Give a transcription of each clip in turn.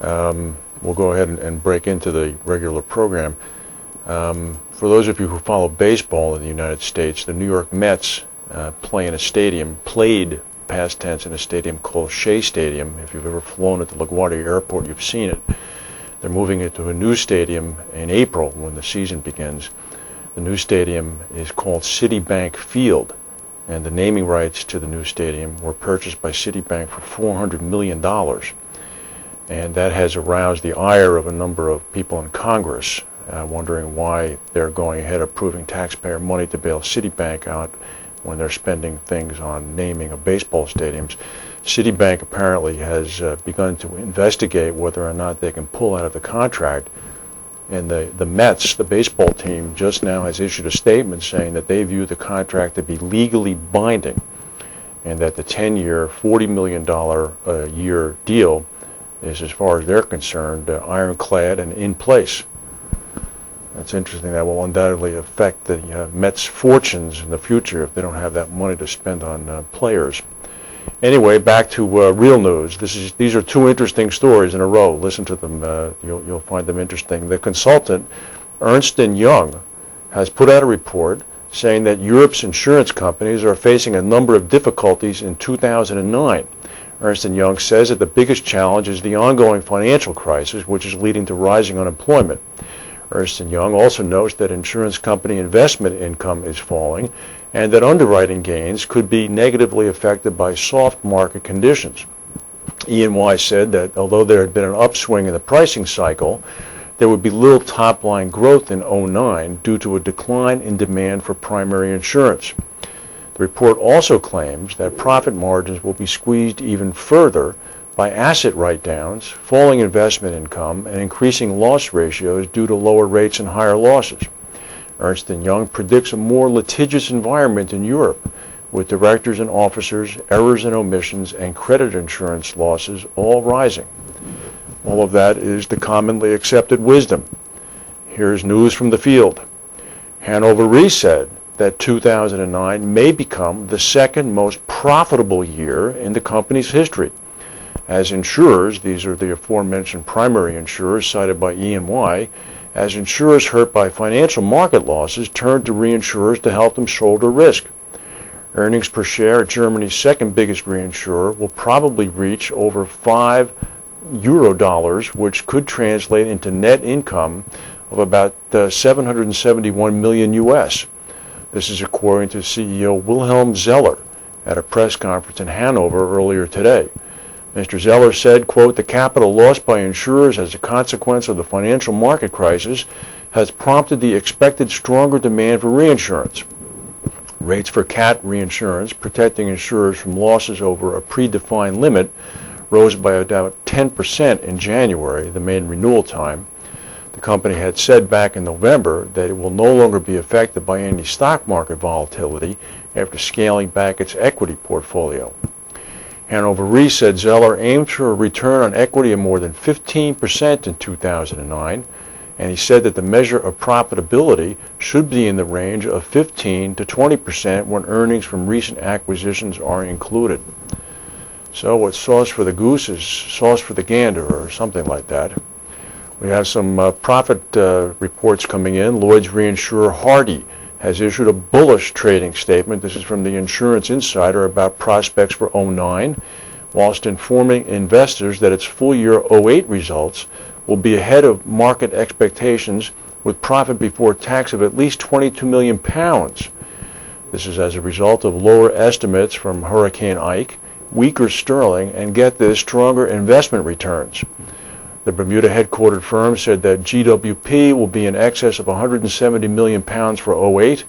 We'll go ahead and break into the regular program. For those of you who follow baseball in the United States, the New York Mets played past tense in a stadium called Shea Stadium. If you've ever flown at the LaGuardia Airport, you've seen it. They're moving it to a new stadium in April when the season begins. The new stadium is called Citibank Field, and the naming rights to the new stadium were purchased by Citibank for $400 million. And that has aroused the ire of a number of people in Congress, wondering why they're going ahead approving taxpayer money to bail Citibank out when they're spending things on naming of baseball stadiums. Citibank apparently has begun to investigate whether or not they can pull out of the contract. And the Mets, the baseball team, just now has issued a statement saying that they view the contract to be legally binding and that the 10-year, $40 million a year deal is, as far as they're concerned, ironclad and in place. That's interesting. That will undoubtedly affect the Mets' fortunes in the future if they don't have that money to spend on players. Anyway, back to real news. These are two interesting stories in a row. Listen to them. You'll find them interesting. The consultant, Ernst & Young, has put out a report saying that Europe's insurance companies are facing a number of difficulties in 2009. Ernst & Young says that the biggest challenge is the ongoing financial crisis, which is leading to rising unemployment. Ernst & Young also notes that insurance company investment income is falling and that underwriting gains could be negatively affected by soft market conditions. E&Y said that although there had been an upswing in the pricing cycle, there would be little top-line growth in 2009 due to a decline in demand for primary insurance. The report also claims that profit margins will be squeezed even further by asset write-downs, falling investment income, and increasing loss ratios due to lower rates and higher losses. Ernst & Young predicts a more litigious environment in Europe, with directors and officers, errors and omissions, and credit insurance losses all rising. All of that is the commonly accepted wisdom. Here's news from the field. Hannover Re said that 2009 may become the second most profitable year in the company's history. As insurers, these are the aforementioned primary insurers cited by E&Y, as insurers hurt by financial market losses turn to reinsurers to help them shoulder risk. Earnings per share at Germany's second biggest reinsurer will probably reach over €5, which could translate into net income of about 771 million US. This is according to CEO Wilhelm Zeller at a press conference in Hanover earlier today. Mr. Zeller said, quote, "The capital lost by insurers as a consequence of the financial market crisis has prompted the expected stronger demand for reinsurance. Rates for CAT reinsurance, protecting insurers from losses over a predefined limit, rose by about 10% in January, the main renewal time. The company had said back in November that it will no longer be affected by any stock market volatility after scaling back its equity portfolio." Hannover Re said Zeller aimed for a return on equity of more than 15% in 2009, and he said that the measure of profitability should be in the range of 15 to 20% when earnings from recent acquisitions are included. So what's sauce for the goose is sauce for the gander, or something like that. We have some profit reports coming in. Lloyd's reinsurer Hardy has issued a bullish trading statement. This is from the Insurance Insider about prospects for 2009, whilst informing investors that its full year 2008 results will be ahead of market expectations with profit before tax of at least £22 million. This is as a result of lower estimates from Hurricane Ike, weaker sterling, and get this, stronger investment returns. The Bermuda-headquartered firm said that GWP will be in excess of £170 million for 2008,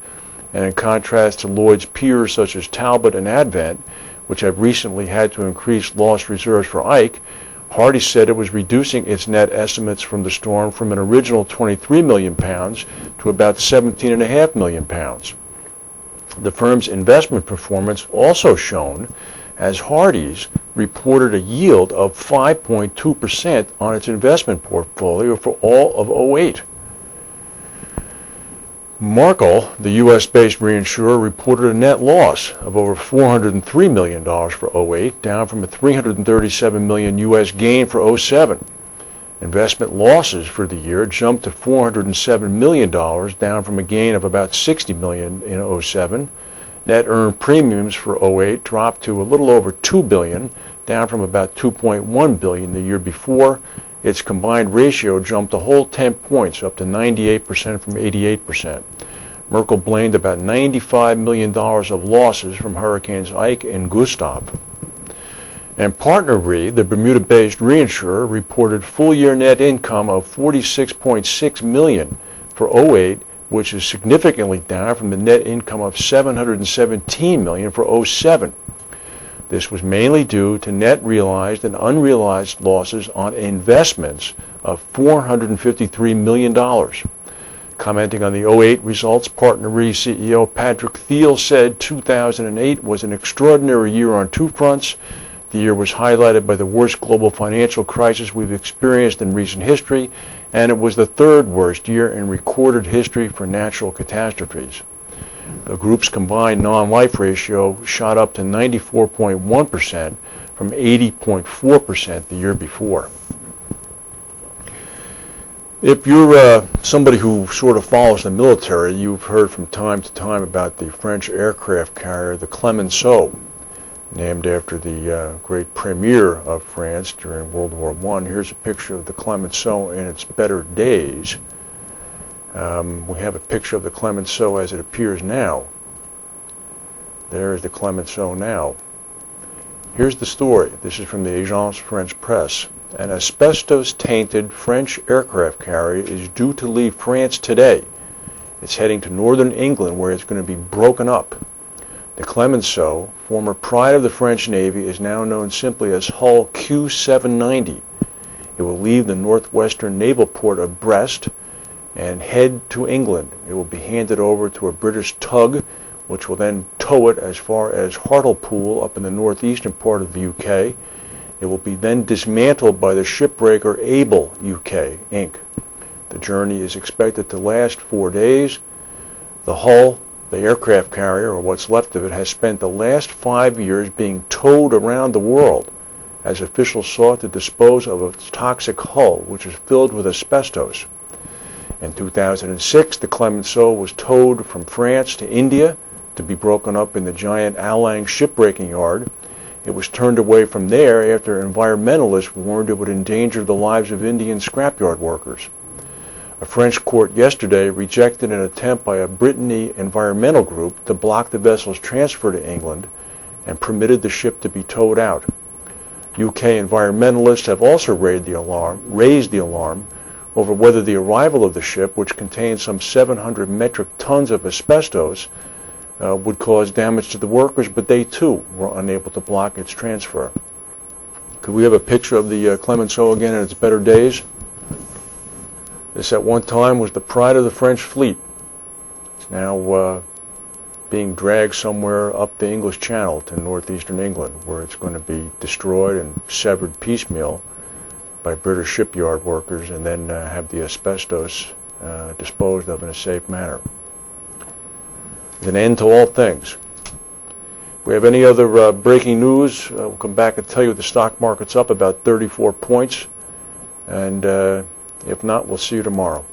and in contrast to Lloyd's peers such as Talbot and Advent, which have recently had to increase loss reserves for Ike, Hardy said it was reducing its net estimates from the storm from an original £23 million to about £17.5 million. The firm's investment performance also shone, as Hardy's reported a yield of 5.2% on its investment portfolio for all of 2008. Markel, the U.S.-based reinsurer, reported a net loss of over $403 million for 2008, down from a $337 million U.S. gain for 2007. Investment losses for the year jumped to $407 million, down from a gain of about $60 million in 07. Net earned premiums for 08 dropped to a little over $2 billion, down from about $2.1 billion the year before. Its combined ratio jumped a whole 10 points, up to 98% from 88%. Merkel blamed about $95 million of losses from Hurricanes Ike and Gustav. And Partner Re, the Bermuda-based reinsurer, reported full-year net income of $46.6 million for 08, which is significantly down from the net income of $717 million for 07. This was mainly due to net realized and unrealized losses on investments of $453 million. Commenting on the 08 results, Partner Re CEO Patrick Thiel said 2008 was an extraordinary year on two fronts. The year was highlighted by the worst global financial crisis we've experienced in recent history, and it was the third worst year in recorded history for natural catastrophes. The group's combined non-life ratio shot up to 94.1% from 80.4% the year before. If you're somebody who sort of follows the military, you've heard from time to time about the French aircraft carrier, the Clemenceau, named after the great premier of France during World War I. Here's a picture of the Clemenceau in its better days. We have a picture of the Clemenceau as it appears now. There's the Clemenceau now. Here's the story. This is from the Agence France Presse. An asbestos-tainted French aircraft carrier is due to leave France today. It's heading to northern England, where it's going to be broken up. The Clemenceau, former pride of the French Navy, is now known simply as Hull Q790. It will leave the northwestern naval port of Brest and head to England. It will be handed over to a British tug, which will then tow it as far as Hartlepool up in the northeastern part of the UK. It will be then dismantled by the shipbreaker Able UK Inc. The journey is expected to last 4 days. The hull, the aircraft carrier, or what's left of it, has spent the last 5 years being towed around the world as officials sought to dispose of its toxic hull, which is filled with asbestos. In 2006, the Clemenceau was towed from France to India to be broken up in the giant Alang shipbreaking yard. It was turned away from there after environmentalists warned it would endanger the lives of Indian scrapyard workers. A French court yesterday rejected an attempt by a Brittany environmental group to block the vessel's transfer to England and permitted the ship to be towed out. UK environmentalists have also raised the alarm over whether the arrival of the ship, which contains some 700 metric tons of asbestos, would cause damage to the workers, but they too were unable to block its transfer. Could we have a picture of the Clemenceau again in its better days? This at one time was the pride of the French fleet. It's now being dragged somewhere up the English Channel to northeastern England, where it's going to be destroyed and severed piecemeal by British shipyard workers, and then have the asbestos disposed of in a safe manner. An end to all things. If we have any other breaking news, we'll come back and tell you the stock market's up about 34 points, and if not, we'll see you tomorrow.